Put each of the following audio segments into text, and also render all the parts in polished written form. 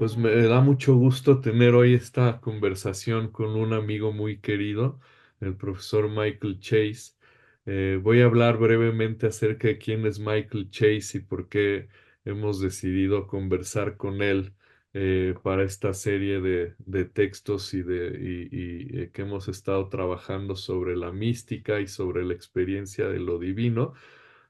Pues me da mucho gusto tener hoy esta conversación con un amigo muy querido, el profesor Michael Chase. Voy a hablar brevemente acerca de quién es Michael Chase y por qué hemos decidido conversar con él para esta serie de textos que hemos estado trabajando sobre la mística y sobre la experiencia de lo divino.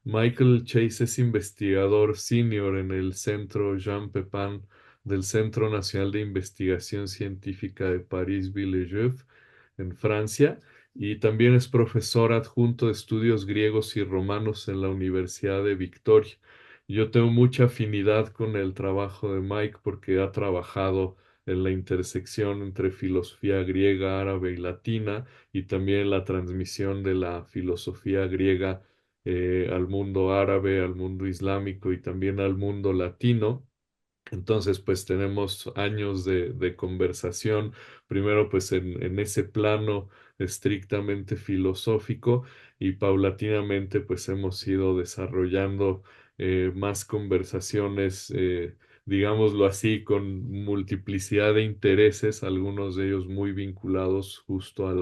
Michael Chase es investigador senior en el Centro Jean Pepin del Centro Nacional de Investigación Científica de París-Villejuif, en Francia, y también es profesor adjunto de estudios griegos y romanos en la Universidad de Victoria. Yo tengo mucha afinidad con el trabajo de Mike porque ha trabajado en la intersección entre filosofía griega, árabe y latina, y también la transmisión de la filosofía griega al mundo árabe, al mundo islámico y también al mundo latino. Entonces, pues tenemos años de conversación, primero pues en ese plano estrictamente filosófico y paulatinamente pues hemos ido desarrollando más conversaciones, digámoslo así, con multiplicidad de intereses, algunos de ellos muy vinculados justo a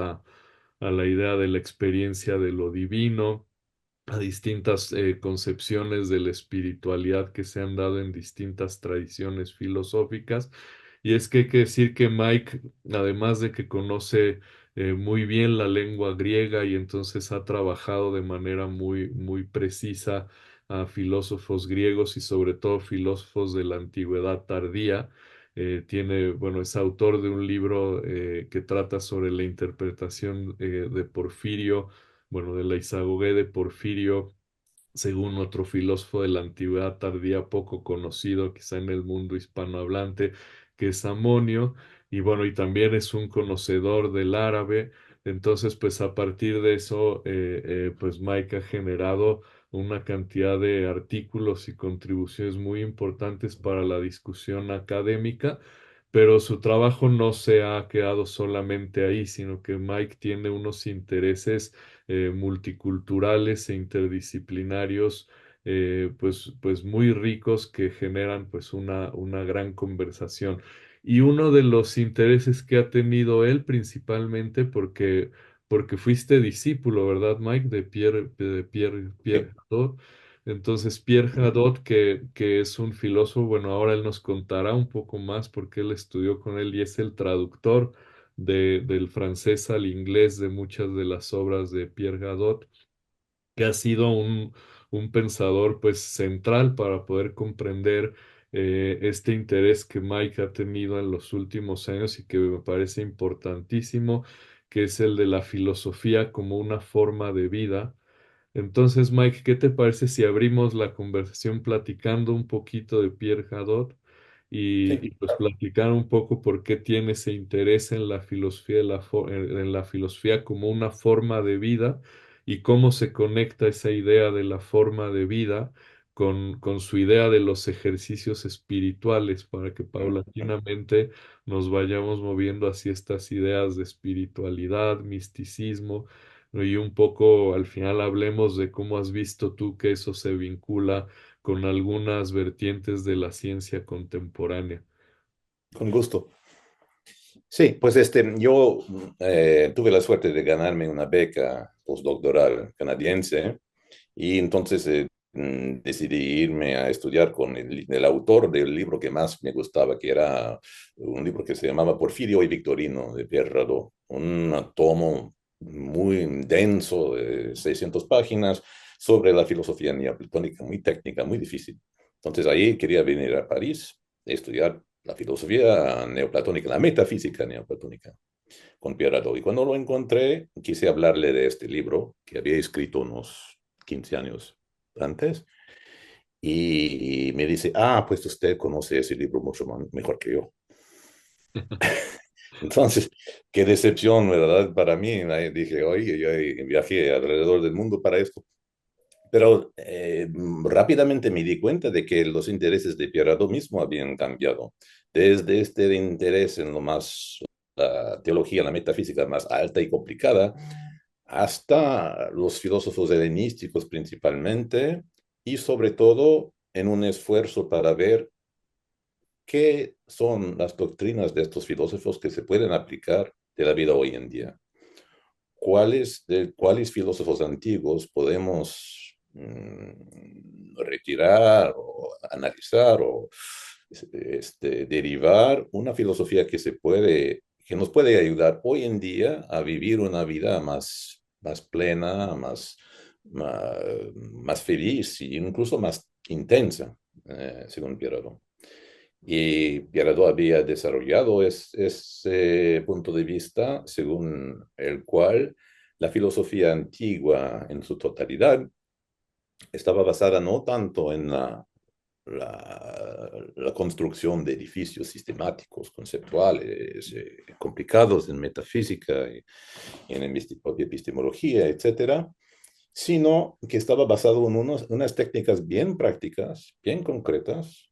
la idea de la experiencia de lo divino, a distintas concepciones de la espiritualidad que se han dado en distintas tradiciones filosóficas. Y es que hay que decir que Mike, además de que conoce muy bien la lengua griega y entonces ha trabajado de manera muy precisa a filósofos griegos y sobre todo filósofos de la antigüedad tardía. Bueno, es autor de un libro que trata sobre la interpretación de Porfirio, bueno, de la Isagoge de Porfirio, según otro filósofo de la antigüedad tardía poco conocido, quizá en el mundo hispanohablante, que es Amonio, y bueno, y también es un conocedor del árabe. Entonces, pues a partir de eso, pues Mike ha generado una cantidad de artículos y contribuciones muy importantes para la discusión académica, pero su trabajo no se ha quedado solamente ahí, sino que Mike tiene unos intereses multiculturales e interdisciplinarios, pues muy ricos que generan pues una gran conversación. Y uno de los intereses que ha tenido él principalmente porque fuiste discípulo, ¿verdad, Mike? Pierre Sí, Hadot. Entonces, Pierre Hadot, que es un filósofo, bueno, ahora él nos contará un poco más porque él estudió con él y es el traductor del francés al inglés de muchas de las obras de Pierre Hadot, que ha sido un pensador pues central para poder comprender este interés que Mike ha tenido en los últimos años y que me parece importantísimo, que es el de la filosofía como una forma de vida. Entonces, Mike, ¿qué te parece si abrimos la conversación platicando un poquito de Pierre Hadot y, sí, pues platicar un poco por qué tiene ese interés en la filosofía, en la filosofía como una forma de vida y cómo se conecta esa idea de la forma de vida con su idea de los ejercicios espirituales para que paulatinamente nos vayamos moviendo hacia estas ideas de espiritualidad, misticismo, ¿no? Y un poco al final hablemos de cómo has visto tú que eso se vincula con algunas vertientes de la ciencia contemporánea. con gusto. Sí, pues yo tuve la suerte de ganarme una beca postdoctoral canadiense y entonces decidí irme a estudiar con el autor del libro que más me gustaba, que era un libro que se llamaba Porfirio y Victorino de Pierre Hadot, un tomo muy denso de 600 páginas sobre la filosofía neoplatónica, muy técnica, muy difícil. Entonces ahí quería venir a París a estudiar la filosofía neoplatónica, la metafísica neoplatónica con Pierre Hadot. Y cuando lo encontré, quise hablarle de este libro que había escrito unos 15 años antes. Y me dice, ah, pues usted conoce ese libro mucho mejor que yo. Entonces, qué decepción, ¿verdad? Para mí, dije, oye, yo viajé alrededor del mundo para esto. Pero rápidamente me di cuenta de que los intereses de Pierre Hadot mismo habían cambiado. Desde este interés en lo más, la teología, la metafísica más alta y complicada, hasta los filósofos helenísticos principalmente, y sobre todo en un esfuerzo para ver qué son las doctrinas de estos filósofos que se pueden aplicar de la vida hoy en día. ¿Cuáles filósofos antiguos podemos retirar o analizar o derivar una filosofía que nos puede ayudar hoy en día a vivir una vida más plena, más feliz e incluso más intensa, según Pierrot? Y Pierato había desarrollado ese punto de vista según el cual la filosofía antigua en su totalidad estaba basada no tanto en la construcción de edificios sistemáticos, conceptuales, complicados en metafísica y en epistemología, etcétera, sino que estaba basado en unas técnicas bien prácticas, bien concretas,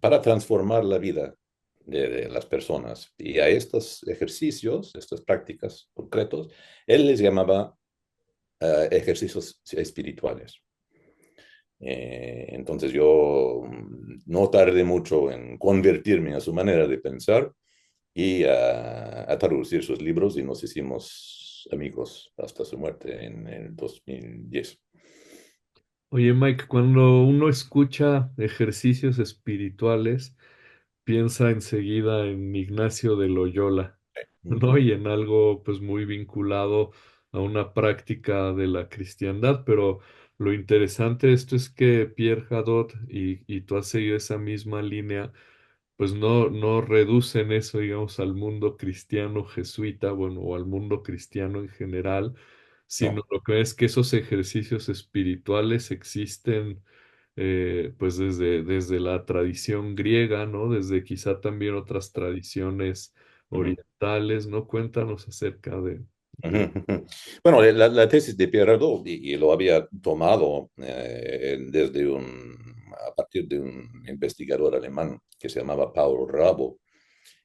para transformar la vida de las personas. Y a estos ejercicios, estas prácticas concretos, él les llamaba ejercicios espirituales. Entonces yo no tardé mucho en convertirme a su manera de pensar y a traducir sus libros y nos hicimos amigos hasta su muerte en el 2010. Oye, Mike, cuando uno escucha ejercicios espirituales, piensa enseguida en Ignacio de Loyola, ¿no? Ujú. Y en algo pues muy vinculado a una práctica de la cristiandad, pero lo interesante de esto es que Pierre Hadot y tú has seguido esa misma línea, pues no reducen eso, digamos, al mundo cristiano jesuita, bueno, o al mundo cristiano en general, sino No. lo que es que esos ejercicios espirituales existen pues desde la tradición griega, ¿no? Desde quizá también otras tradiciones Ujú. orientales, ¿no? Cuéntanos acerca Ujú, de... ujú. Bueno, la tesis de Pierre Hadot, y lo había tomado a partir de un investigador alemán que se llamaba Paul Rabo,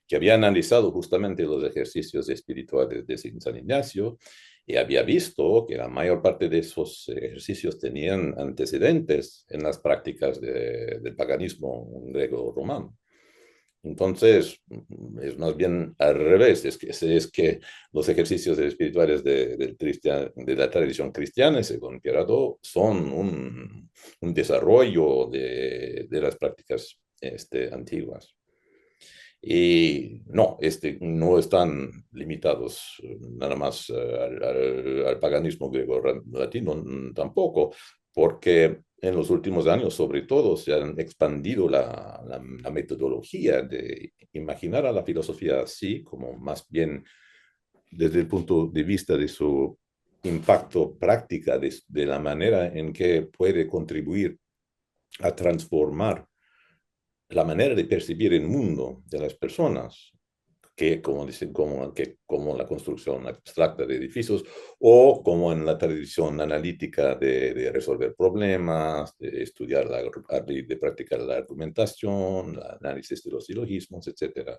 que había analizado justamente los ejercicios espirituales de San Ignacio y había visto que la mayor parte de esos ejercicios tenían antecedentes en las prácticas del paganismo griego-romano. Entonces, es más bien al revés, es que los ejercicios espirituales de la tradición cristiana, según Pierado, son un desarrollo de las prácticas antiguas. Y no, no están limitados nada más al paganismo griego-latino, tampoco, porque en los últimos años, sobre todo, se han expandido la metodología de imaginar a la filosofía así, como más bien desde el punto de vista de su impacto práctica, de la manera en que puede contribuir a transformar la manera de percibir el mundo de las personas, que como dicen, como la construcción abstracta de edificios o como en la tradición analítica de resolver problemas, de estudiar, de practicar la argumentación, el análisis de los silogismos, etc.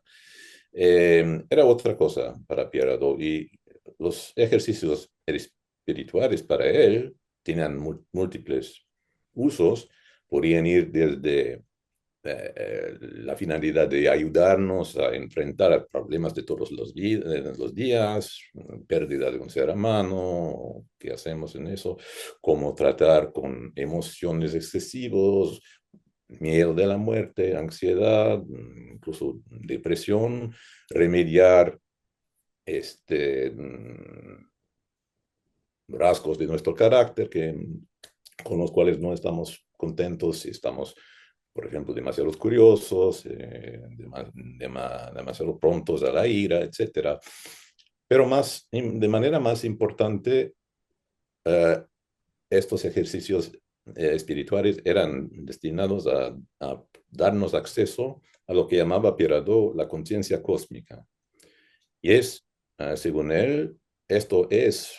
Era otra cosa para Pierre Hadot y los ejercicios espirituales para él tenían múltiples usos, podían ir desde la finalidad de ayudarnos a enfrentar problemas de todos los días, pérdida de un ser amado, qué hacemos en eso, cómo tratar con emociones excesivos, miedo de la muerte, ansiedad, incluso depresión, remediar este, rasgos de nuestro carácter con los cuales no estamos contentos si estamos, por ejemplo, demasiado curiosos, demasiado prontos a la ira, etcétera. Pero de manera más importante, eh, estos ejercicios espirituales eran destinados a darnos acceso a lo que llamaba Piradó la conciencia cósmica. Y según él, esto es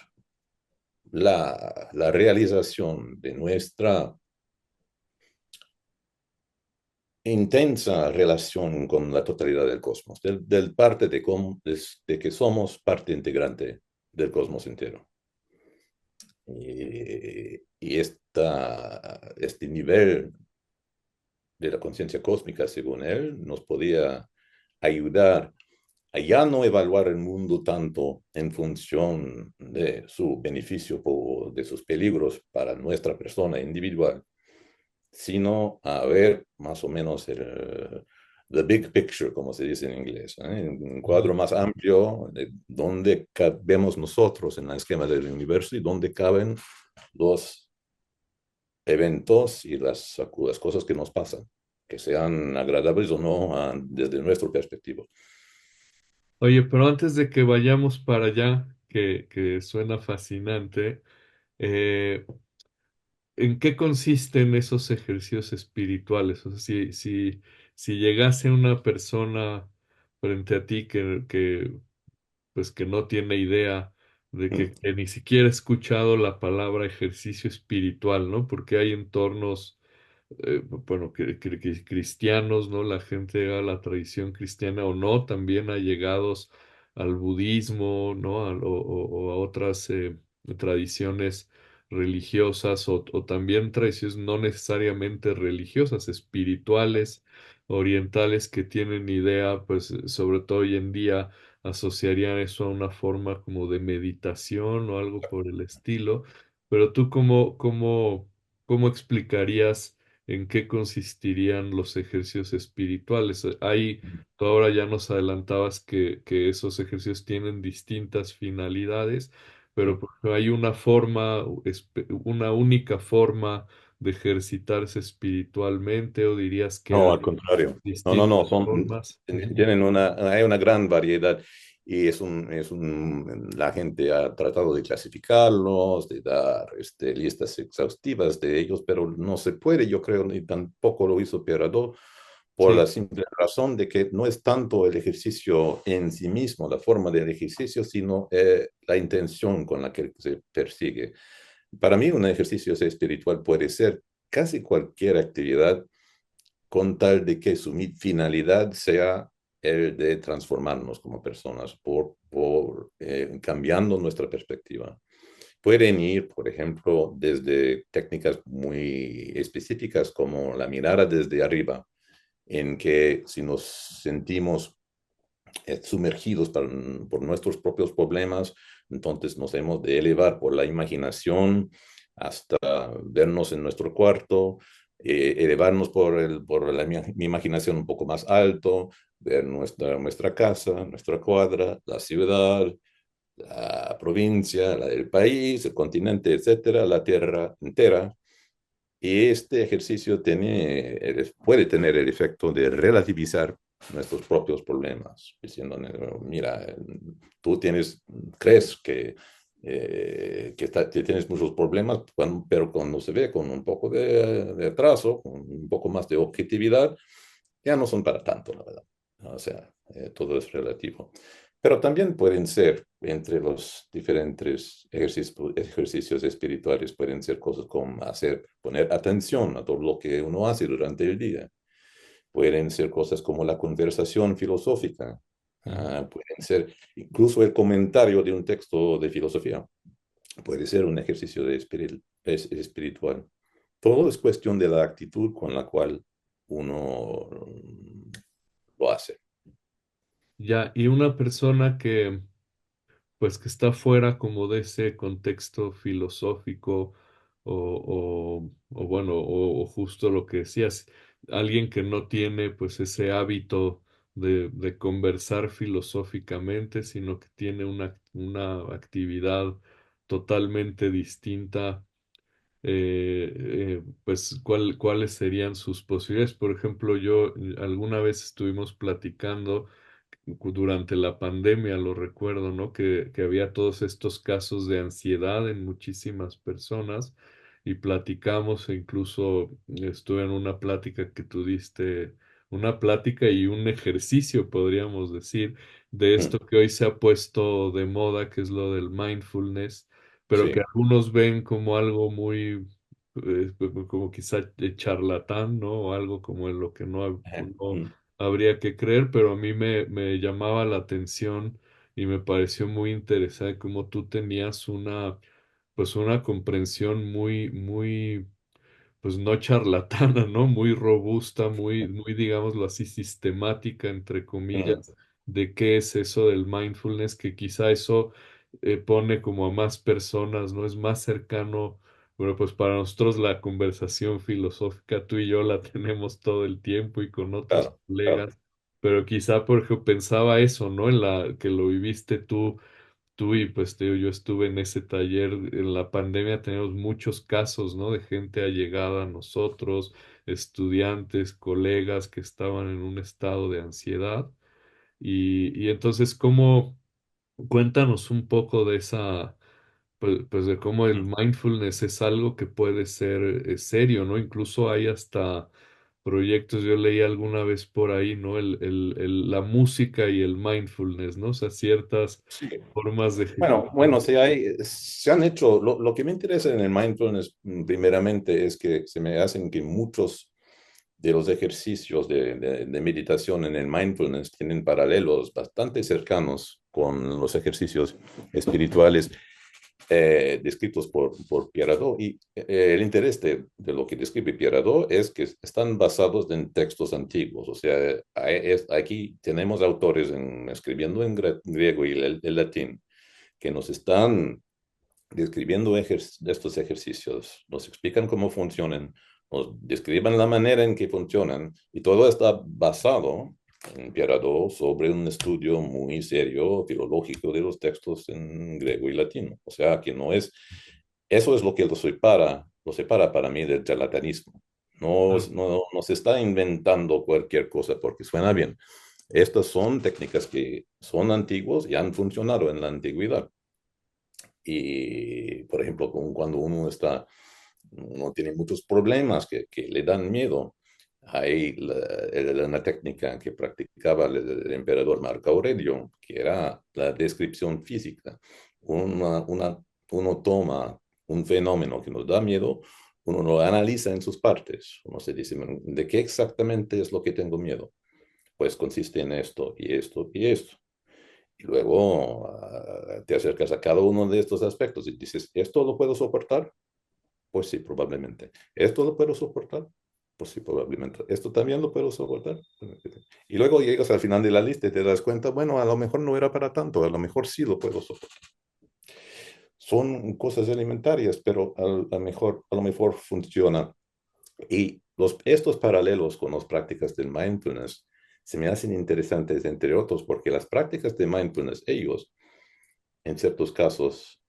la realización de nuestra intensa relación con la totalidad del cosmos, del parte de que somos parte integrante del cosmos entero. Y este nivel de la conciencia cósmica, según él, nos podía ayudar a ya no evaluar el mundo tanto en función de su beneficio o de sus peligros para nuestra persona individual, sino a ver más o menos the big picture, como se dice en inglés, ¿eh? Un Ujú. cuadro más amplio de dónde cabemos nosotros en el esquema del universo y dónde caben los eventos y las cosas que nos pasan, que sean agradables o no desde nuestra perspectiva. Oye, pero antes de que vayamos para allá, que suena fascinante, eh, ¿en qué consisten esos ejercicios espirituales? O sea, si llegase una persona frente a ti pues que no tiene idea de Mm. que ni siquiera ha escuchado la palabra ejercicio espiritual, ¿no? Porque hay entornos, bueno, que cristianos, ¿no? La gente a la tradición cristiana o no, también allegados al budismo, ¿no? O a otras tradiciones religiosas o también tradiciones no necesariamente religiosas, espirituales, orientales, que tienen idea, pues sobre todo hoy en día asociarían eso a una forma como de meditación o algo por el estilo. Pero tú, ¿cómo explicarías en qué consistirían los ejercicios espirituales? Tú ahora ya nos adelantabas que esos ejercicios tienen distintas finalidades, pero Sí. por ejemplo, hay una forma, una única forma de ejercitarse espiritualmente, o dirías que No, hay al contrario. No, no, distintas no, formas. Ujú. tienen hay una gran variedad y la gente ha tratado de clasificarlos, de dar listas exhaustivas de ellos, pero no se puede, yo creo, ni tampoco lo hizo Perado, por la Sí. simple razón de que no es tanto el ejercicio en sí mismo, la forma del ejercicio, sino la intención con la que se persigue. Para mí, un ejercicio espiritual puede ser casi cualquier actividad con tal de que su finalidad sea el de transformarnos como personas por cambiando nuestra perspectiva. Pueden ir, por ejemplo, desde técnicas muy específicas como la mirada desde arriba, en que si nos sentimos sumergidos por nuestros propios problemas, entonces nos hemos de elevar por la imaginación hasta vernos en nuestro cuarto, elevarnos por mi imaginación un poco más alto, ver nuestra casa, nuestra cuadra, la ciudad, la provincia, la del país, el continente, etcétera, la tierra entera. Y este ejercicio puede tener el efecto de relativizar nuestros propios problemas, diciendo, mira, crees que tienes muchos problemas, pero cuando se ve con un poco de atraso, con un poco más de objetividad, ya no son para tanto, la verdad. O sea, todo es relativo. Pero también pueden ser, entre los diferentes ejercicios espirituales, pueden ser cosas como poner atención a todo lo que uno hace durante el día. Pueden ser cosas como la conversación filosófica. Ujú. Pueden ser incluso el comentario de un texto de filosofía. Puede ser un ejercicio espiritual. Todo es cuestión de la actitud con la cual uno lo hace. Ya, y una persona pues que está fuera como de ese contexto filosófico o bueno, o justo lo que decías, alguien que no tiene pues ese hábito de conversar filosóficamente, sino que tiene una actividad totalmente distinta. Pues cuáles serían sus posibilidades. Por ejemplo, yo alguna vez estuvimos platicando durante la pandemia, lo recuerdo, ¿no? Que había todos estos casos de ansiedad en muchísimas personas y platicamos, e incluso estuve en una plática que tú diste, una plática y un ejercicio, podríamos decir, de Mm. esto que hoy se ha puesto de moda, que es lo del mindfulness, pero que Sí. algunos ven como algo muy, como quizá charlatán, ¿no? O algo como en lo que no Mm. habría que creer, pero a mí me llamaba la atención y me pareció muy interesante cómo tú tenías pues una comprensión muy pues no charlatana, ¿no? Muy robusta, muy, digámoslo así, sistemática, entre Mm, comillas, de qué es eso del mindfulness, que quizá eso pone como a más personas, ¿no? Es más cercano. Bueno, pues para nosotros la conversación filosófica, tú y yo la tenemos todo el tiempo y con otros claro, claro. colegas, pero quizá porque pensaba eso, ¿no? En la que lo viviste tú y pues te digo, yo estuve en ese taller en la pandemia, tenemos muchos casos, ¿no? De gente allegada a nosotros, estudiantes, colegas que estaban en un estado de ansiedad. Y entonces, ¿cómo? Cuéntanos un poco de esa, pues de cómo el Mm. mindfulness es algo que puede ser serio, ¿no? Incluso hay hasta proyectos, yo leí alguna vez por ahí, ¿no? La música y el mindfulness, ¿no? O sea, ciertas Sí. formas de Bueno, ejecutar. se han hecho, lo que me interesa en el mindfulness, primeramente, es que se me hacen que muchos de los ejercicios de meditación en el mindfulness tienen paralelos bastante cercanos con los ejercicios espirituales descritos por Pierre Hadot. Y el interés de lo que describe Pierre Hadot es que están basados en textos antiguos. O sea, aquí tenemos autores escribiendo en griego y el latín que nos están describiendo estos ejercicios, nos explican cómo funcionan, nos describen la manera en que funcionan, y todo está basado en Pierado sobre un estudio muy serio, filológico de los textos en griego y latino. O sea, que no es, eso es lo que lo separa para mí del charlatanismo. No, Ah, no se está inventando cualquier cosa porque suena bien. Estas son técnicas que son antiguas y han funcionado en la antigüedad. Y, por ejemplo, cuando uno tiene muchos problemas que le dan miedo, hay una técnica que practicaba el emperador Marco Aurelio, que era la descripción física. Uno toma un fenómeno que nos da miedo, uno lo analiza en sus partes. Uno se dice, "Bueno, ¿de qué exactamente es lo que tengo miedo? Pues consiste en esto y esto y esto. Y luego te acercas a cada uno de estos aspectos y dices, ¿esto lo puedo soportar? Pues sí, probablemente. ¿Esto lo puedo soportar? Pues sí, probablemente. ¿Esto también lo puedo soportar? Y luego llegas al final de la lista y te das cuenta, bueno, a lo mejor no era para tanto, a lo mejor sí lo puedo soportar. Son cosas elementarias, pero a lo mejor funciona. Y estos paralelos con las prácticas del mindfulness se me hacen interesantes, entre otros, porque las prácticas de mindfulness, ellos en ciertos casos,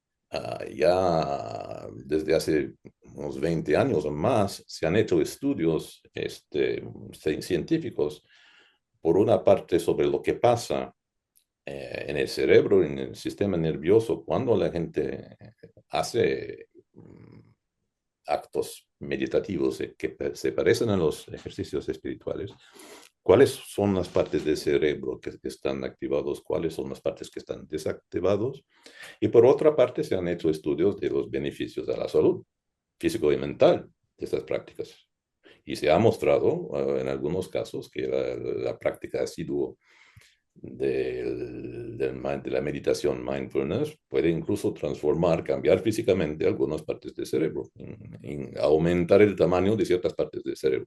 ya desde hace unos 20 años o más, se han hecho estudios científicos, por una parte, sobre lo que pasa en el cerebro, en el sistema nervioso, cuando la gente hace actos meditativos que se parecen a los ejercicios espirituales. ¿Cuáles son las partes del cerebro que están activados? ¿Cuáles son las partes que están desactivados? Y por otra parte, se han hecho estudios de los beneficios a la salud físico y mental de estas prácticas. Y se ha mostrado en algunos casos que la práctica asidua de la meditación mindfulness puede incluso transformar, cambiar físicamente algunas partes del cerebro, aumentar el tamaño de ciertas partes del cerebro.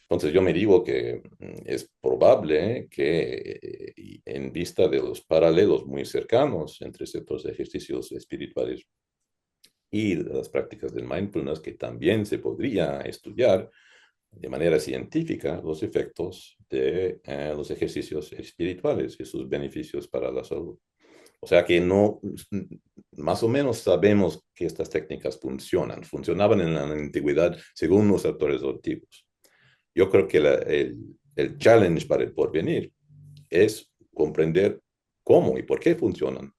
Entonces yo me digo que es probable que en vista de los paralelos muy cercanos entre ciertos ejercicios espirituales y las prácticas del mindfulness, que también se podría estudiar de manera científica los efectos de los ejercicios espirituales y sus beneficios para la salud. O sea que no, más o menos sabemos que estas técnicas funcionaban en la antigüedad según los autores antiguos. Yo creo que el challenge para el porvenir es comprender cómo y por qué funcionan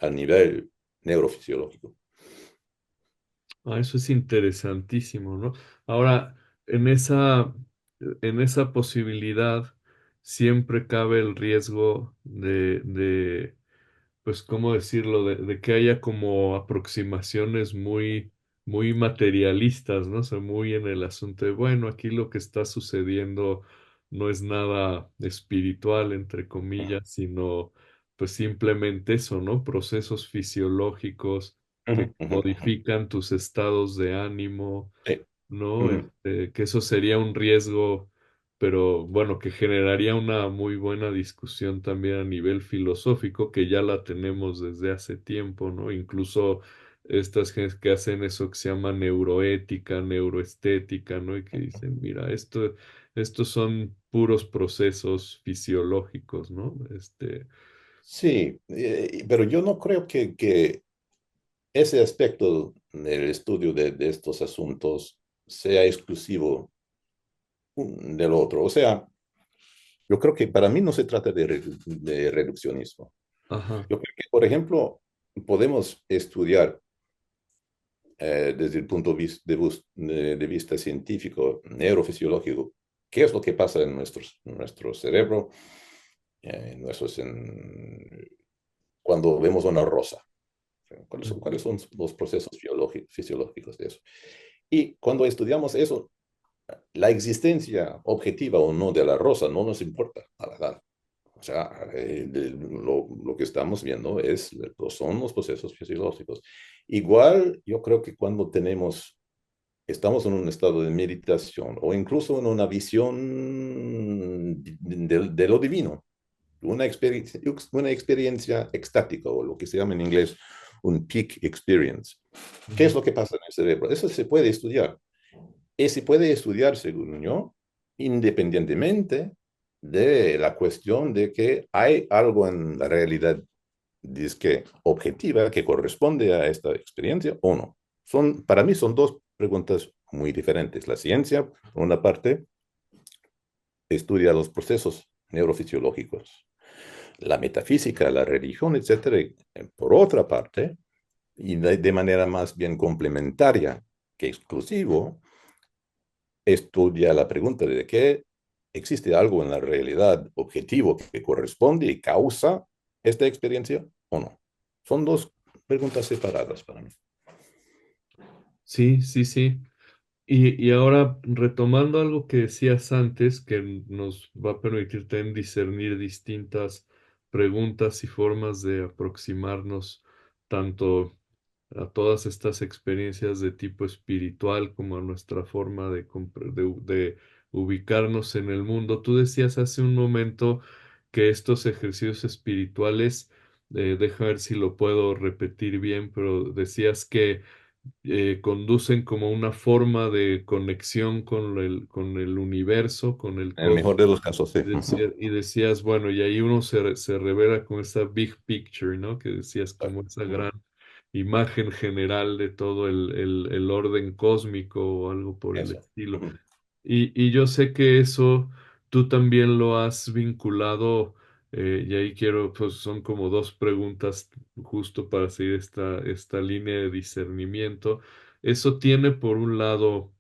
a nivel neurofisiológico. eso es interesantísimo, ¿no? Ahora, en esa posibilidad siempre cabe el riesgo pues, ¿cómo decirlo? De que haya como aproximaciones muy materialistas, ¿no? O sea, muy en el asunto de, bueno, aquí lo que está sucediendo no es nada espiritual, entre comillas, sino pues simplemente eso, ¿no? Procesos fisiológicos que Ujú, ujú, ujú. modifican tus estados de ánimo, Sí, ¿no? Ujú. Que eso sería un riesgo, pero bueno, que generaría una muy buena discusión también a nivel filosófico, que ya la tenemos desde hace tiempo, ¿no? Incluso estas gentes que hacen eso que se llama neuroética, neuroestética, ¿no? Y que dicen, mira, estos son puros procesos fisiológicos, ¿no? Sí, pero yo no creo que ese aspecto del estudio de estos asuntos sea exclusivo del otro. O sea, yo creo que para mí no se trata de reduccionismo. Ajá, Yo creo que, por ejemplo, podemos estudiar desde el punto de vista científico, neurofisiológico, qué es lo que pasa en nuestro cerebro, cuando vemos una rosa. ¿Cuáles son los procesos fisiológicos de eso? Y cuando estudiamos eso, la existencia objetiva o no de la rosa no nos importa, la verdad. O sea, lo que estamos viendo son los procesos fisiológicos. Igual, yo creo que cuando estamos en un estado de meditación o incluso en una visión de lo divino, una experiencia extática o lo que se llama en inglés un peak experience. ¿Qué es ujú. lo que pasa en el cerebro? Eso se puede estudiar. Y se puede estudiar, según yo, independientemente de la cuestión de que hay algo en la realidad disque objetiva que corresponde a esta experiencia o no. Para mí son dos preguntas muy diferentes. La ciencia, por una parte, estudia los procesos neurofisiológicos. La metafísica, la religión, etcétera, por otra parte, y de manera más bien complementaria que exclusivo, estudia la pregunta de que existe algo en la realidad objetivo que corresponde y causa esta experiencia o no. Son dos preguntas separadas para mí. Sí, sí, sí. Y ahora, retomando algo que decías antes, que nos va a permitir también discernir distintas preguntas y formas de aproximarnos tanto a todas estas experiencias de tipo espiritual como a nuestra forma de ubicarnos en el mundo. Tú decías hace un momento que estos ejercicios espirituales, deja ver si lo puedo repetir bien, pero decías que conducen como una forma de conexión con el universo, con el En el cosmos. mejor de los casos, sí. Y decías, bueno, y ahí uno se revela con esa big picture, ¿no? Que decías como esa gran imagen general de todo el orden cósmico o algo por el Eso. estilo. Y yo sé que eso tú también lo has vinculado, y ahí quiero, pues son como dos preguntas justo para seguir esta línea de discernimiento. Eso tiene por un lado,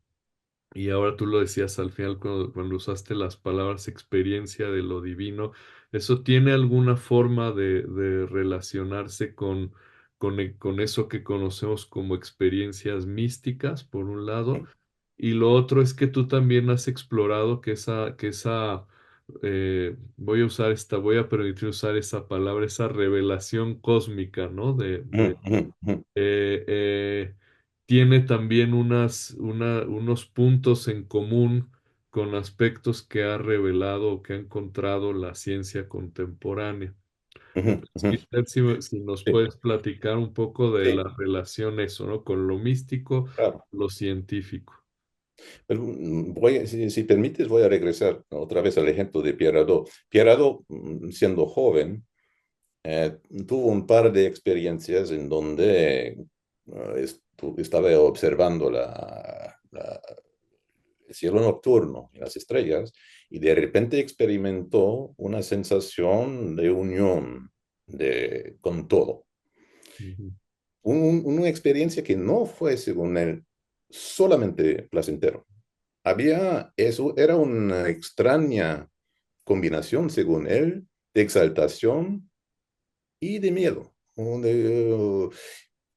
y ahora tú lo decías al final cuando usaste las palabras experiencia de lo divino, ¿eso tiene alguna forma de relacionarse con eso que conocemos como experiencias místicas, por un lado? Y lo otro es que tú también has explorado voy a permitir usar esa palabra, esa revelación cósmica, ¿no? Eh, eh, Tiene también unos puntos en común con aspectos que ha revelado o que ha encontrado la ciencia contemporánea. Entonces, quisiera si nos Sí, puedes platicar un poco de la sí, relación eso, ¿no? Con lo místico, claro. lo científico. Pero si permites, voy a regresar otra vez al ejemplo de Pierre Hadot. Pierre Hadot, siendo joven, tuvo un par de experiencias en donde estaba observando el cielo nocturno y las estrellas y de repente experimentó una sensación de unión con todo. Ujú, Una experiencia que no fue, según él, solamente placentero. Eso era una extraña combinación, según él, de exaltación y de miedo.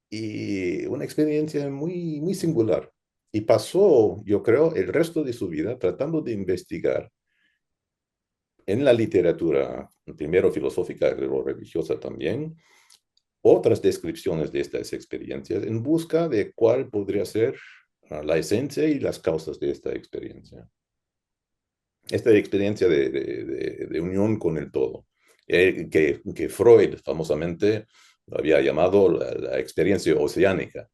Y una experiencia muy, muy singular. Y pasó, yo creo, el resto de su vida tratando de investigar en la literatura, primero filosófica y luego religiosa también, otras descripciones de estas experiencias en busca de cuál podría ser la esencia y las causas de esta experiencia. Esta experiencia de unión con el todo, que Freud famosamente lo había llamado la experiencia oceánica,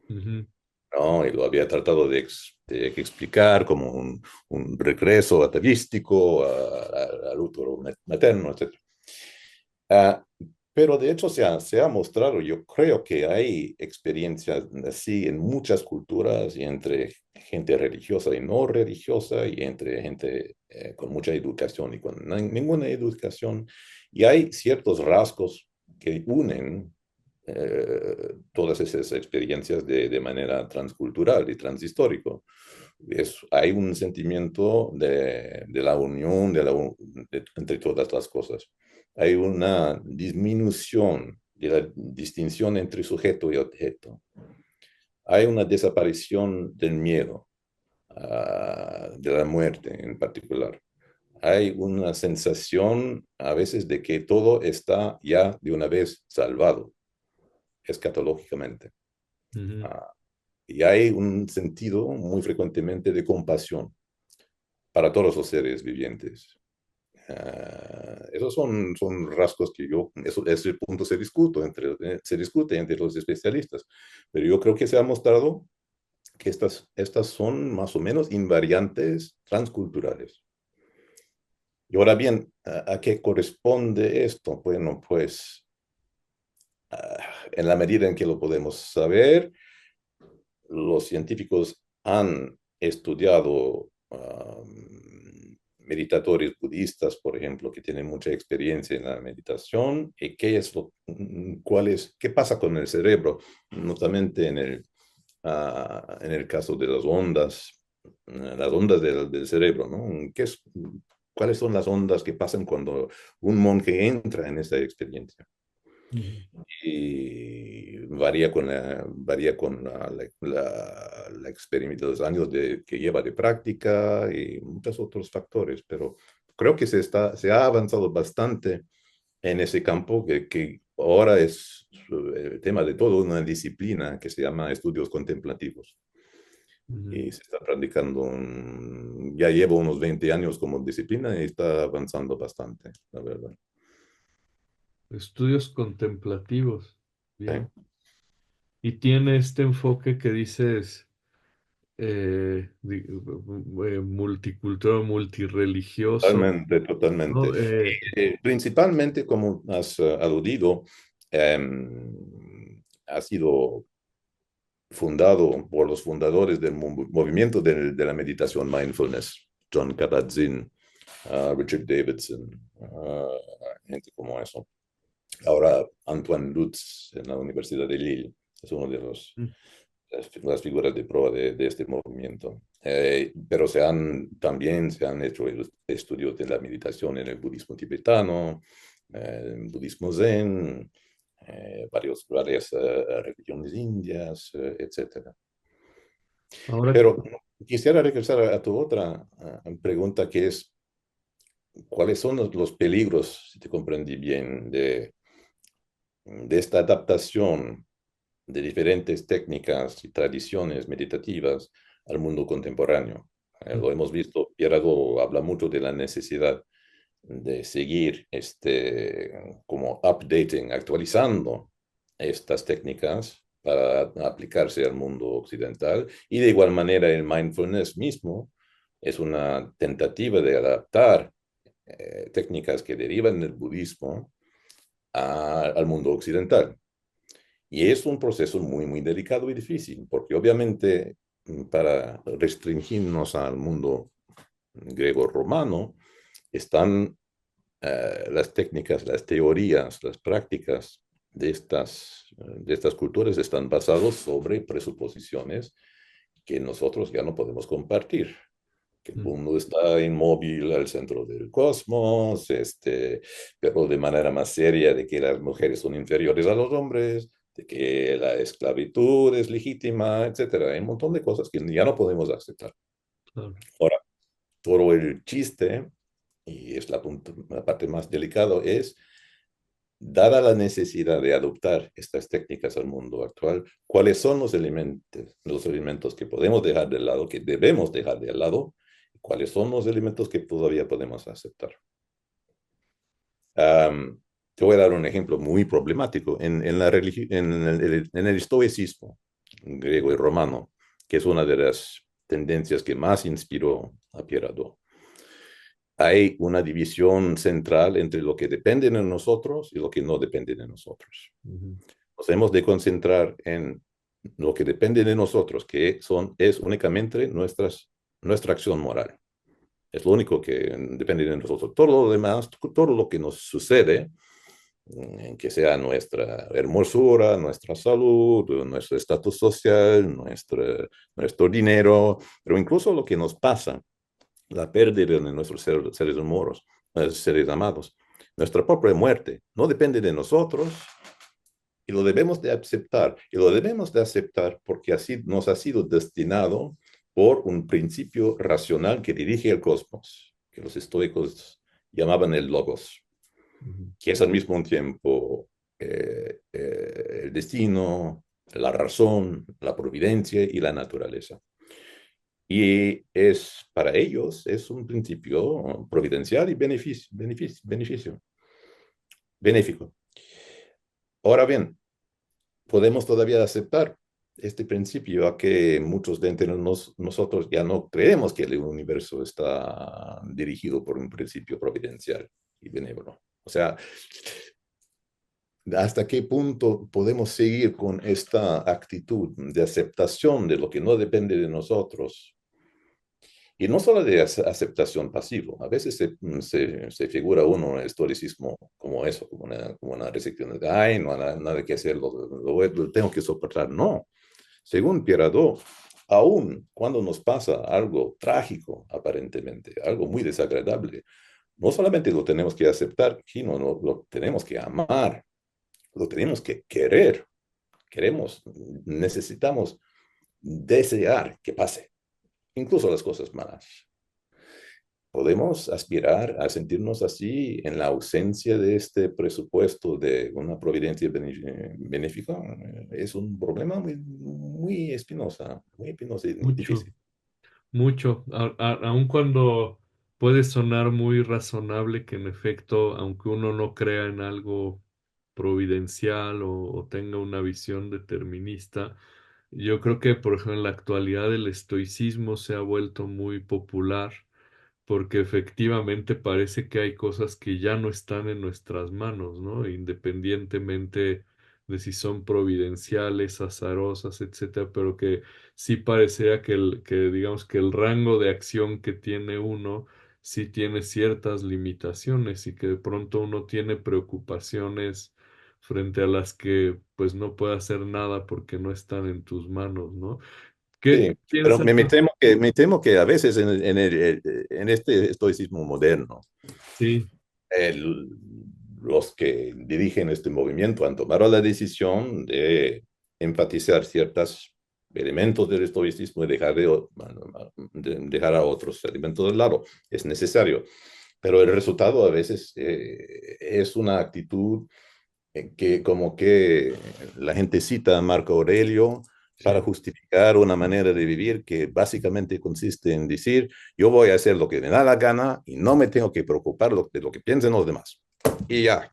Ujú, ¿no? Y lo había tratado de explicar como un regreso atavístico al útero materno, etc. Ah, pero de hecho se ha mostrado, yo creo que hay experiencias así en muchas culturas y entre gente religiosa y no religiosa y entre gente con mucha educación y con ninguna educación. Y hay ciertos rasgos que unen todas esas experiencias de manera transcultural y transhistórico. Hay un sentimiento de la unión entre todas las cosas. Hay una disminución de la distinción entre sujeto y objeto. Hay una desaparición del miedo, de la muerte en particular. Hay una sensación a veces de que todo está ya de una vez salvado, escatológicamente. ujú. Ah, y hay un sentido muy frecuentemente de compasión para todos los seres vivientes. Esos son rasgos que ese punto se discute entre los especialistas, pero yo creo que se ha mostrado que estas son más o menos invariantes transculturales. Y ahora bien, ¿a qué corresponde esto? Bueno, pues en la medida en que lo podemos saber, los científicos han estudiado meditadores budistas, por ejemplo, que tienen mucha experiencia en la meditación, y qué pasa con el cerebro, notamente en el caso de las ondas del cerebro, ¿no? ¿Cuáles son las ondas que pasan cuando un monje entra en esa experiencia? Ujú, Y varía con la experiencia, los años que lleva de práctica y muchos otros factores, pero creo que se ha avanzado bastante en ese campo que ahora es el tema de toda una disciplina que se llama estudios contemplativos. ujú. Y se está practicando, ya llevo unos 20 años como disciplina y está avanzando bastante, la verdad. Estudios contemplativos. Sí. Bien. Y tiene este enfoque que dices multicultural, multirreligioso, Totalmente, totalmente. ¿no? Principalmente, como has aludido, ha sido fundado por los fundadores del movimiento de la meditación mindfulness, John Kabat-Zinn, Richard Davidson, gente como eso. Ahora Antoine Lutz en la Universidad de Lille es uno de Mm, las figuras de prueba de este movimiento. Pero también se han hecho estudios de la meditación en el budismo tibetano, el budismo zen, varias religiones indias, etcétera. Ahora, Pero quisiera regresar a tu otra pregunta, que es, ¿cuáles son los peligros, si te comprendí bien, de esta adaptación de diferentes técnicas y tradiciones meditativas al mundo contemporáneo? Lo hemos visto, Pierre habla mucho de la necesidad de seguir como updating, actualizando estas técnicas para aplicarse al mundo occidental. Y de igual manera el mindfulness mismo es una tentativa de adaptar técnicas que derivan del budismo al mundo occidental. Y es un proceso muy, muy delicado y difícil, porque obviamente para restringirnos al mundo griego-romano están las técnicas, las teorías, las prácticas de estas culturas están basados sobre presuposiciones que nosotros ya no podemos compartir. Que el mm, mundo está inmóvil al centro del cosmos, pero de manera más seria de que las mujeres son inferiores a los hombres, de que la esclavitud es legítima, etcétera. Hay un montón de cosas que ya no podemos aceptar. claro. Ahora, todo el chiste, y es la parte más delicada, es dada la necesidad de adoptar estas técnicas al mundo actual, ¿cuáles son los elementos que podemos dejar de lado, que debemos dejar de lado? ¿Cuáles son los elementos que todavía podemos aceptar? Um, Te voy a dar un ejemplo muy problemático. En el estoicismo griego y romano, que es una de las tendencias que más inspiró a Pierre, hay una división central entre lo que depende de nosotros y lo que no depende de nosotros. Ujú, Nos hemos de concentrar en lo que depende de nosotros, es únicamente nuestra acción moral. Es lo único que depende de nosotros. Todo lo demás, todo lo que nos sucede, que sea nuestra hermosura, nuestra salud, nuestro estatus social, nuestro dinero, pero incluso lo que nos pasa, la pérdida de nuestros seres amados, nuestra propia muerte, no depende de nosotros y lo debemos de aceptar. Y lo debemos de aceptar porque así nos ha sido destinado por un principio racional que dirige el cosmos, que los estoicos llamaban el logos, ujú, que es al mismo tiempo el destino, la razón, la providencia y la naturaleza. Y para ellos es un principio providencial y benéfico. Ahora bien, podemos todavía aceptar este principio, a que muchos de entre nosotros ya no creemos que el universo está dirigido por un principio providencial y benévolo. O sea, ¿hasta qué punto podemos seguir con esta actitud de aceptación de lo que no depende de nosotros? Y no solo de aceptación pasivo, a veces se figura uno en el estoicismo como eso, como una restricción de, ay, no hay nada que hacer, lo tengo que soportar. No, según Pieradot, aún cuando nos pasa algo trágico, aparentemente, algo muy desagradable, no solamente lo tenemos que aceptar, sino lo tenemos que amar, lo tenemos que querer, necesitamos desear que pase, incluso las cosas malas. ¿Podemos aspirar a sentirnos así en la ausencia de este presupuesto de una providencia benéfica? Es un problema muy espinoso y mucho. difícil. Mucho, aun cuando puede sonar muy razonable que en efecto, aunque uno no crea en algo providencial o tenga una visión determinista, yo creo que, por ejemplo, en la actualidad el estoicismo se ha vuelto muy popular porque efectivamente parece que hay cosas que ya no están en nuestras manos, ¿no? Independientemente de si son providenciales, azarosas, etcétera, pero que sí parecería que digamos que el rango de acción que tiene uno sí tiene ciertas limitaciones y que de pronto uno tiene preocupaciones frente a las que pues no puede hacer nada porque no están en tus manos, ¿no? ¿Qué Sí, pero piensas? me temo que a veces en este estoicismo moderno, Sí, el- los que dirigen este movimiento han tomado la decisión de enfatizar ciertos elementos del estoicismo y dejar a otros elementos de lado. Es necesario, pero el resultado a veces es una actitud que como que la gente cita a Marco Aurelio para sí. justificar una manera de vivir que básicamente consiste en decir, yo voy a hacer lo que me da la gana y no me tengo que preocupar de lo que piensen los demás. Y ya,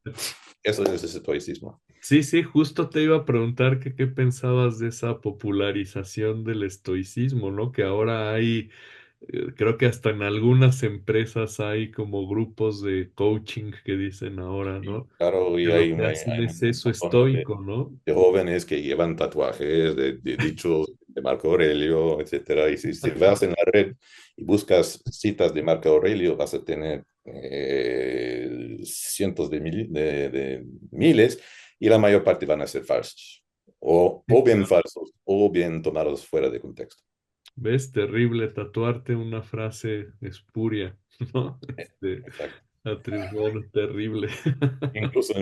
eso es el estoicismo. Sí, sí, justo te iba a preguntar que qué pensabas de esa popularización del estoicismo, ¿no? Que ahora hay, creo que hasta en algunas empresas hay como grupos de coaching que dicen ahora, ¿no? Claro, Que y lo hay, que hay, hacen hay es un eso montón estoico, ¿no? de jóvenes que llevan tatuajes de dichos de Marco Aurelio, etcétera. Y si vas en la red y buscas citas de Marco Aurelio, vas a tener cientos de miles y la mayor parte van a ser falsos. Sí, O bien claro. falsos o bien tomados fuera de contexto. ¿Ves? Terrible tatuarte una frase espuria, ¿no? Exacto. Bueno, terrible. Incluso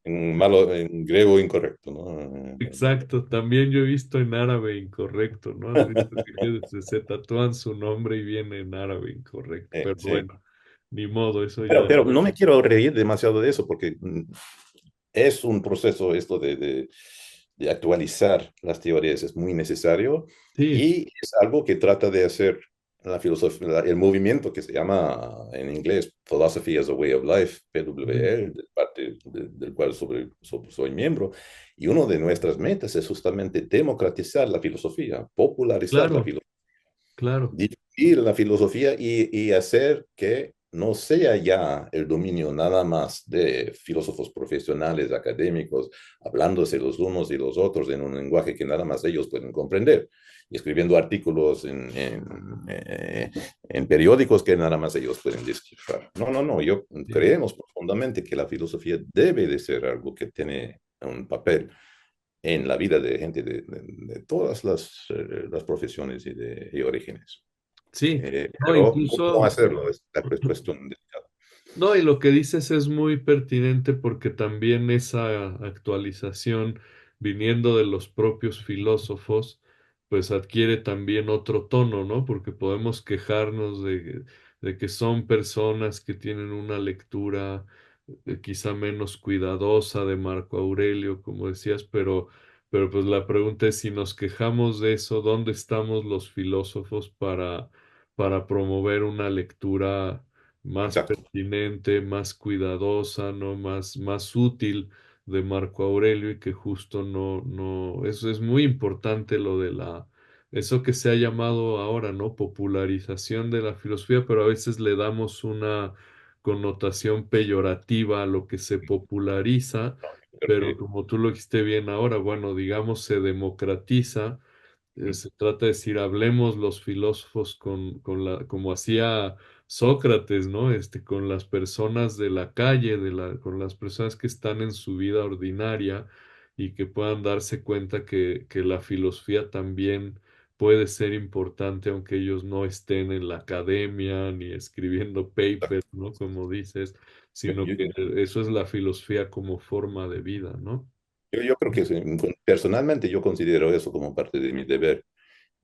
en griego incorrecto, ¿no? Exacto, también yo he visto en árabe incorrecto, ¿no? Has visto que se tatúan su nombre y viene en árabe incorrecto, pero Sí. bueno, ni modo, eso Pero, ya. pero no me quiero reír demasiado de eso porque es un proceso esto de actualizar las teorías, es muy necesario Sí, y es algo que trata de hacer la filosofía, el movimiento que se llama en inglés Philosophy as a Way of Life, ujú, PWL, de parte del cual soy miembro. Y una de nuestras metas es justamente democratizar la filosofía, popularizar la claro, filosofía, claro, difundir la filosofía y hacer que no sea ya el dominio nada más de filósofos profesionales, académicos, hablándose los unos y los otros en un lenguaje que nada más ellos pueden comprender, y escribiendo artículos en periódicos que nada más ellos pueden descifrar. No, no, no, yo sí. creemos profundamente que la filosofía debe de ser algo que tiene un papel en la vida de gente de todas las profesiones y orígenes. Sí, no, Pero ¿cómo incluso, hacerlo? Es la cuestión delicada. no, y lo que dices es muy pertinente porque también esa actualización viniendo de los propios filósofos, pues adquiere también otro tono, ¿no? Porque podemos quejarnos de que son personas que tienen una lectura quizá menos cuidadosa de Marco Aurelio, como decías, pero pues la pregunta es si nos quejamos de eso, ¿dónde estamos los filósofos para promover una lectura más Exacto. pertinente, más cuidadosa, ¿no? Más útil de Marco Aurelio y que justo eso es muy importante lo de eso que se ha llamado ahora, ¿no? Popularización de la filosofía, pero a veces le damos una connotación peyorativa a lo que se populariza, Creo pero que como tú lo dijiste bien ahora, bueno, digamos, se democratiza, se trata de decir, hablemos los filósofos como hacía Sócrates, ¿no? Con las personas de la calle, con las personas que están en su vida ordinaria y que puedan darse cuenta que la filosofía también puede ser importante, aunque ellos no estén en la academia ni escribiendo papers, ¿no? Como dices, yo, sino que yo- eso es la filosofía como forma de vida, ¿no? yo creo que sí, personalmente yo considero eso como parte de mi deber.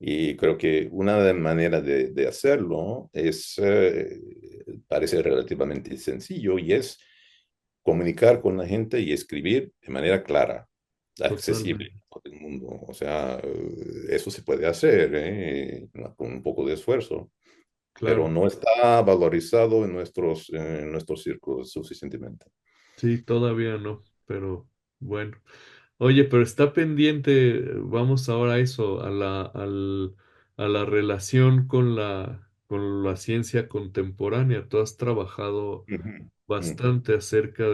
Y creo que una manera de hacerlo es, parece relativamente sencillo y es comunicar con la gente y escribir de manera clara, accesible Totalmente, a todo el mundo. O sea, eso se puede hacer, con un poco de esfuerzo, pero claro. no está valorizado en nuestros círculos suficientemente. Sí, todavía no, pero bueno. Oye, pero está pendiente, vamos ahora a eso, a la relación con la ciencia contemporánea. Tú has trabajado Ujú, ujú, bastante acerca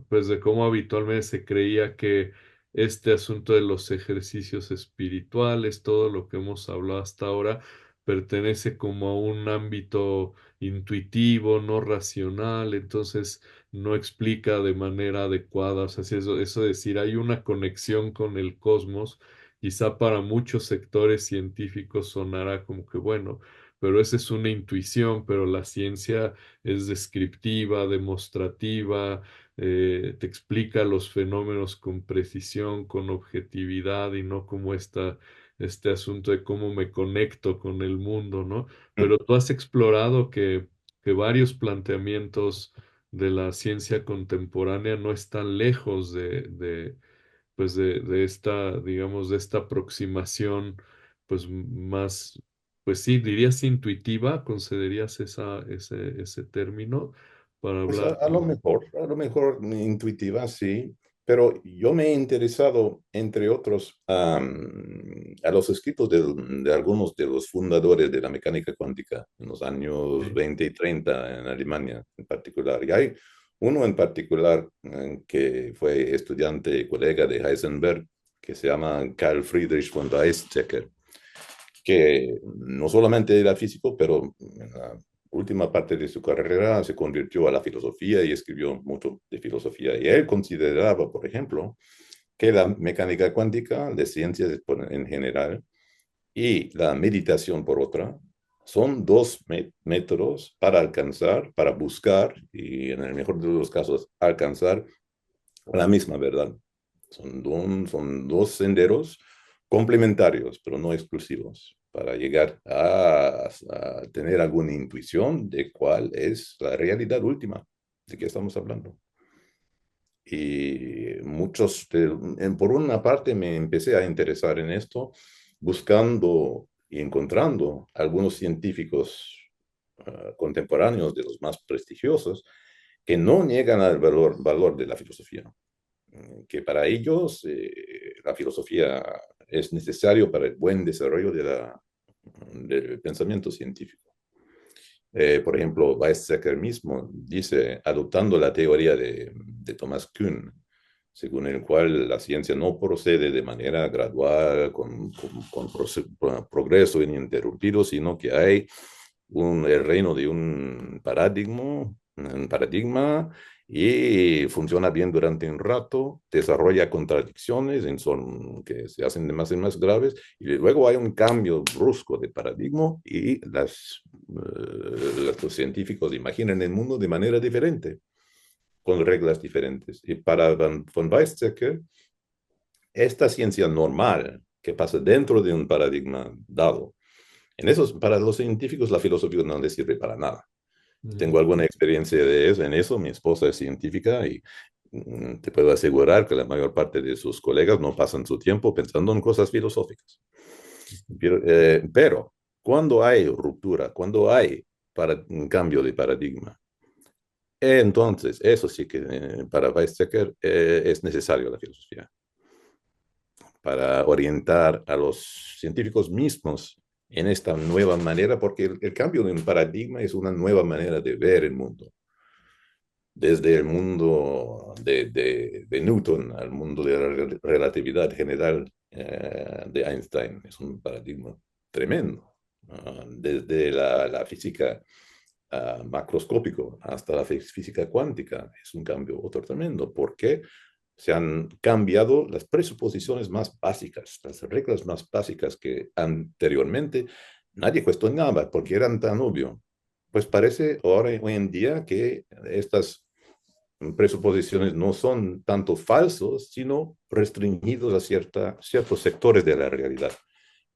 pues, de cómo habitualmente se creía que este asunto de los ejercicios espirituales, todo lo que hemos hablado hasta ahora, pertenece como a un ámbito intuitivo, no racional, entonces no explica de manera adecuada, o sea, si eso decir, hay una conexión con el cosmos, quizá para muchos sectores científicos sonará como que, bueno, pero esa es una intuición, pero la ciencia es descriptiva, demostrativa, te explica los fenómenos con precisión, con objetividad y no como este asunto de cómo me conecto con el mundo, ¿no? ujú. Pero tú has explorado que varios planteamientos de la ciencia contemporánea no están lejos pues de esta, digamos, de esta aproximación, pues más, pues sí, dirías intuitiva, ¿concederías ese término para Pues hablar? a lo mejor intuitiva, sí, pero yo me he interesado, entre otros, a los escritos de algunos de los fundadores de la mecánica cuántica en los años Sí, 20 y 30 en Alemania en particular. Y hay uno en particular que fue estudiante y colega de Heisenberg, que se llama Carl Friedrich von Weizsäcker, que no solamente era físico, pero en la última parte de su carrera se convirtió a la filosofía y escribió mucho de filosofía. Y él consideraba, por ejemplo, que la mecánica cuántica, de ciencias en general, y la meditación por otra, son dos métodos para alcanzar, para buscar y en el mejor de los casos alcanzar la misma verdad. Son dos senderos complementarios, pero no exclusivos, para llegar a tener alguna intuición de cuál es la realidad última de qué estamos hablando. Y por una parte me empecé a interesar en esto, buscando y encontrando algunos científicos contemporáneos de los más prestigiosos que no niegan al valor de la filosofía, que para ellos la filosofía es necesario para el buen desarrollo del pensamiento científico. Por ejemplo, Weizsäcker mismo dice, adoptando la teoría de Thomas Kuhn, según el cual la ciencia no procede de manera gradual, con progreso ininterrumpido, sino que hay el reino de un paradigma y funciona bien durante un rato, desarrolla contradicciones que se hacen de más en más graves, y luego hay un cambio brusco de paradigma y los científicos imaginan el mundo de manera diferente, con reglas diferentes. Y para von Weizsäcker, esta ciencia normal que pasa dentro de un paradigma dado, para los científicos la filosofía no les sirve para nada. Mm. Tengo alguna experiencia en eso. Mi esposa es científica y te puedo asegurar que la mayor parte de sus colegas no pasan su tiempo pensando en cosas filosóficas. Pero cuando hay ruptura, cuando hay un cambio de paradigma, entonces eso sí que para Weizsäcker es necesario la filosofía para orientar a los científicos mismos en esta nueva manera, porque el cambio de un paradigma es una nueva manera de ver el mundo, desde el mundo de Newton al mundo de la relatividad general de Einstein. Es un paradigma tremendo. Desde la física macroscópico hasta la física cuántica es un cambio otro tremendo. ¿Por qué? Se han cambiado las presuposiciones más básicas, las reglas más básicas que anteriormente nadie cuestionaba porque eran tan obvio. Pues parece ahora, hoy en día, que estas presuposiciones no son tanto falsos, sino restringidos a ciertos sectores de la realidad.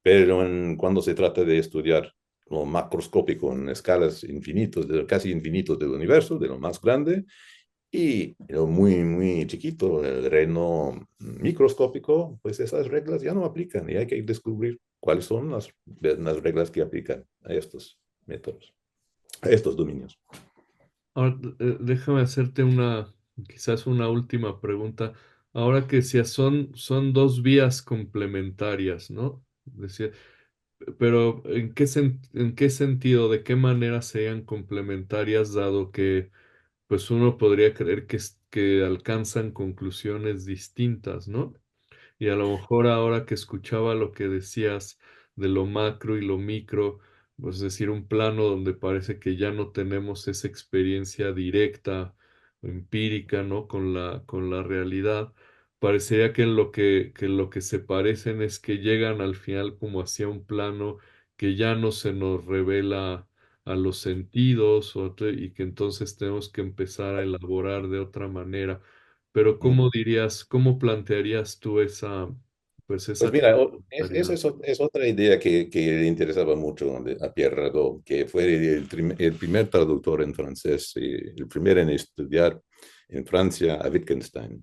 Pero cuando se trata de estudiar lo macroscópico en escalas infinitos, casi infinitos del universo, de lo más grande, y lo muy, muy chiquito, el reino microscópico, pues esas reglas ya no aplican y hay que descubrir cuáles son las reglas que aplican a estos métodos, a estos dominios. Ahora, déjame hacerte quizás una última pregunta. Ahora que si son dos vías complementarias, ¿no? Decía, pero en qué sentido, de qué manera serían complementarias, dado que pues uno podría creer que alcanzan conclusiones distintas, ¿no? Y a lo mejor ahora que escuchaba lo que decías de lo macro y lo micro, pues es decir, un plano donde parece que ya no tenemos esa experiencia directa o empírica, ¿no? Con la realidad. Parecería que lo que se parecen es que llegan al final como hacia un plano que ya no se nos revela a los sentidos y que entonces tenemos que empezar a elaborar de otra manera. Pero ¿cómo dirías, cómo plantearías tú pues Pues esa mira, esa complementariedad? es otra idea que le interesaba mucho a Pierre Radot, que fue el primer traductor en francés y el primero en estudiar en Francia a Wittgenstein.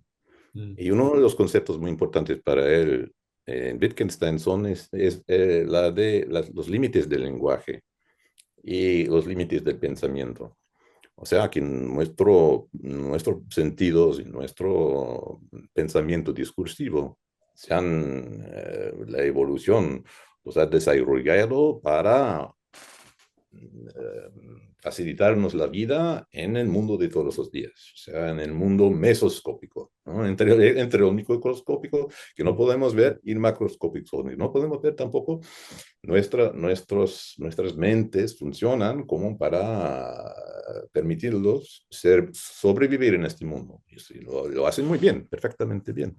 Mm, Y uno de los conceptos muy importantes para él en Wittgenstein los límites del lenguaje y los límites del pensamiento. O sea, que nuestros sentidos y nuestro pensamiento discursivo la evolución los ha desarrollado para facilitarnos la vida en el mundo de todos los días, o sea, en el mundo mesoscópico, ¿no? Entre lo microscópico que no podemos ver y el macroscópico. No podemos ver tampoco nuestras mentes funcionan como para permitirlos sobrevivir en este mundo. Y sí, lo hacen muy bien, perfectamente bien.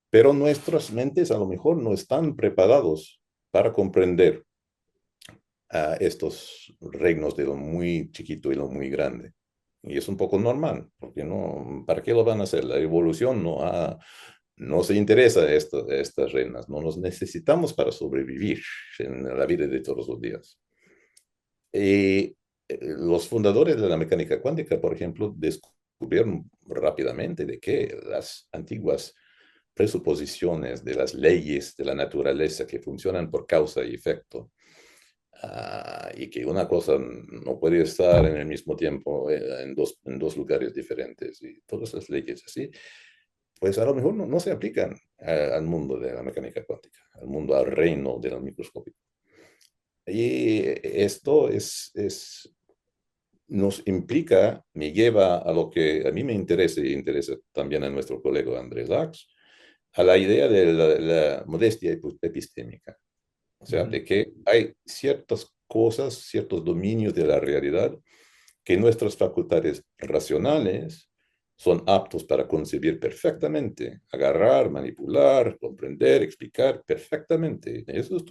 Pero nuestras mentes a lo mejor no están preparados para comprender a estos reinos de lo muy chiquito y lo muy grande. Y es un poco normal, porque no, ¿para qué lo van a hacer? La evolución no se interesa estas reinas, no nos necesitamos para sobrevivir en la vida de todos los días. Y los fundadores de la mecánica cuántica, por ejemplo, descubrieron rápidamente de que las antiguas presuposiciones de las leyes de la naturaleza que funcionan por causa y efecto, y que una cosa no puede estar en el mismo tiempo en dos lugares diferentes y todas las leyes así, pues a lo mejor no se aplican al mundo de la mecánica cuántica, al mundo, al reino de la microscópica. Y esto nos implica, me lleva a lo que a mí me interesa y interesa también a nuestro colega Andrés Laux, a la idea de la modestia epistémica. O sea, Ujú, de que hay ciertas cosas, ciertos dominios de la realidad que nuestras facultades racionales son aptos para concebir perfectamente, agarrar, manipular, comprender, explicar perfectamente. Eso es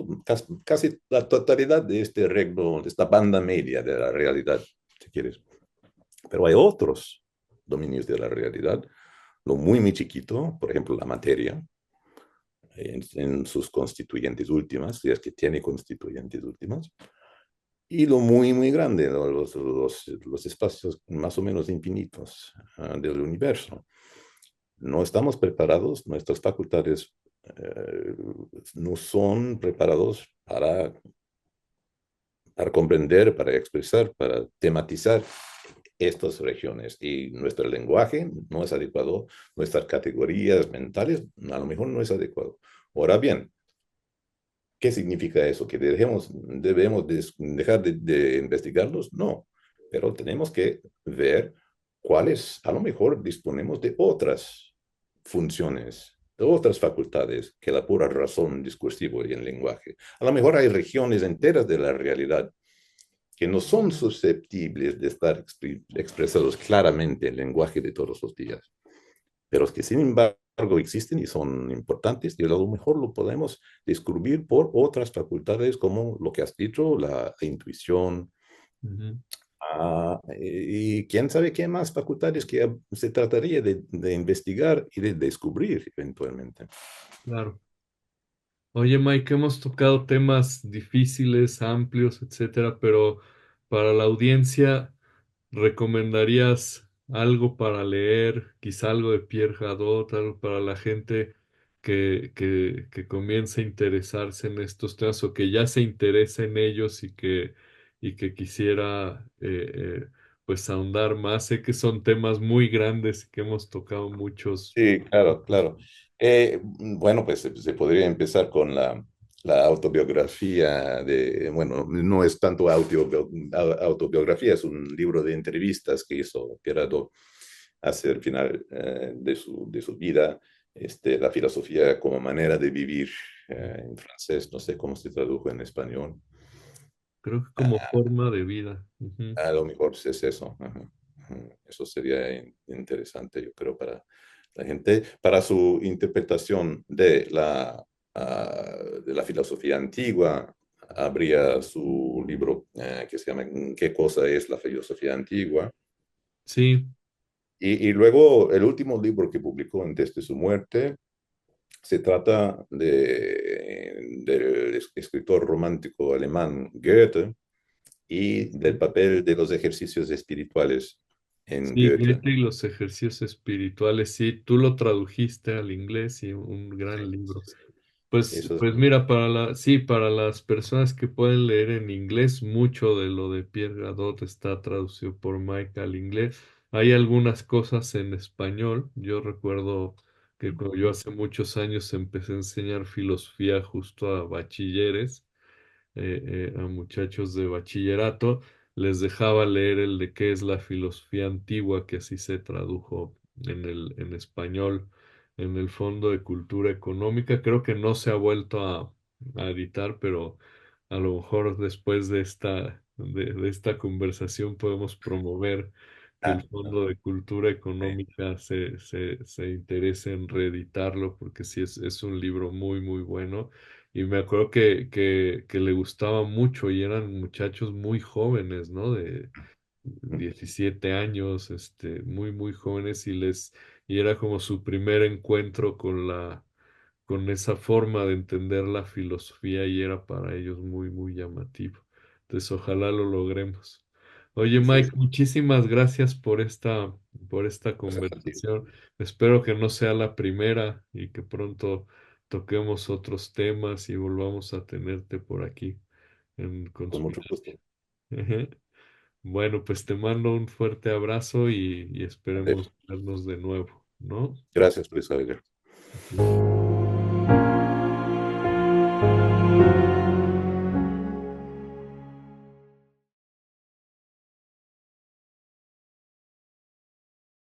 casi la totalidad de este reglo, de esta banda media de la realidad, si quieres. Pero hay otros dominios de la realidad, lo muy, muy chiquito, por ejemplo, la materia, en sus constituyentes últimas, si es que tiene constituyentes últimas, y lo muy, muy grande, ¿no? Los espacios más o menos infinitos del universo. No estamos preparados, nuestras facultades eh, no son preparados para comprender, para expresar, para tematizar estas regiones. Y nuestro lenguaje no es adecuado, nuestras categorías mentales a lo mejor no es adecuado. Ahora bien, ¿qué significa eso? ¿Que debemos dejar de investigarlos? No, pero tenemos que ver cuáles, a lo mejor disponemos de otras funciones, de otras facultades que la pura razón discursiva y el lenguaje. A lo mejor hay regiones enteras de la realidad que no son susceptibles de estar expresados claramente en el lenguaje de todos los días, pero que sin embargo existen y son importantes y a lo mejor lo podemos descubrir por otras facultades como lo que has dicho, la intuición, ujú, y quién sabe qué más facultades que se trataría de investigar y de descubrir eventualmente. claro. Oye, Mike, hemos tocado temas difíciles, amplios, etcétera, pero para la audiencia, ¿recomendarías algo para leer? Quizá algo de Pierre Hadot, algo para la gente que comience a interesarse en estos temas o que ya se interese en ellos y que quisiera pues ahondar más. Sé que son temas muy grandes y que hemos tocado muchos. Sí, claro, claro. Bueno, pues se podría empezar con la autobiografía de, bueno, no es tanto autobiografía, es un libro de entrevistas que hizo Pierre Hadot hacia el final de su vida, la filosofía como manera de vivir, en francés, no sé cómo se tradujo en español. Creo que como forma de vida. Ujú. A lo mejor es eso. Ajá. Ajá. Eso sería interesante, yo creo, para la gente, para su interpretación de la filosofía antigua. Habría su libro que se llama ¿Qué cosa es la filosofía antigua? Sí, Y luego el último libro que publicó antes de su muerte se trata del escritor romántico alemán Goethe y del papel de los ejercicios espirituales en sí, Goethe. Goethe y los ejercicios espirituales, sí, tú lo tradujiste al inglés y un Sí, gran libro. sí, Pues, eso es. pues mira, sí, para las personas que pueden leer en inglés, mucho de lo de Pierre Gadot está traducido por Mike al inglés. Hay algunas cosas en español. Yo recuerdo que cuando yo hace muchos años empecé a enseñar filosofía justo a bachilleres a muchachos de bachillerato, les dejaba leer el de qué es la filosofía antigua, que así se tradujo en español en el Fondo de Cultura Económica. Creo que no se ha vuelto a editar, pero a lo mejor después de de esta conversación podemos promover que el Ah, Fondo de Cultura sí. Económica se interese en reeditarlo, porque sí es un libro muy, muy bueno. Y me acuerdo que le gustaba mucho y eran muchachos muy jóvenes, ¿no? De 17 años, muy, muy jóvenes y era como su primer encuentro con con esa forma de entender la filosofía y era para ellos muy, muy llamativo. Entonces, ojalá lo logremos. Oye, Sí, Mike, sí, muchísimas gracias por esta gracias a ti. conversación. Espero que no sea la primera y que pronto toquemos otros temas y volvamos a tenerte por aquí en Con mucho Conspiración. gusto. Bueno, pues te mando un fuerte abrazo y Vale. esperemos vernos de nuevo, ¿no? Gracias, Luis Javier. A ti.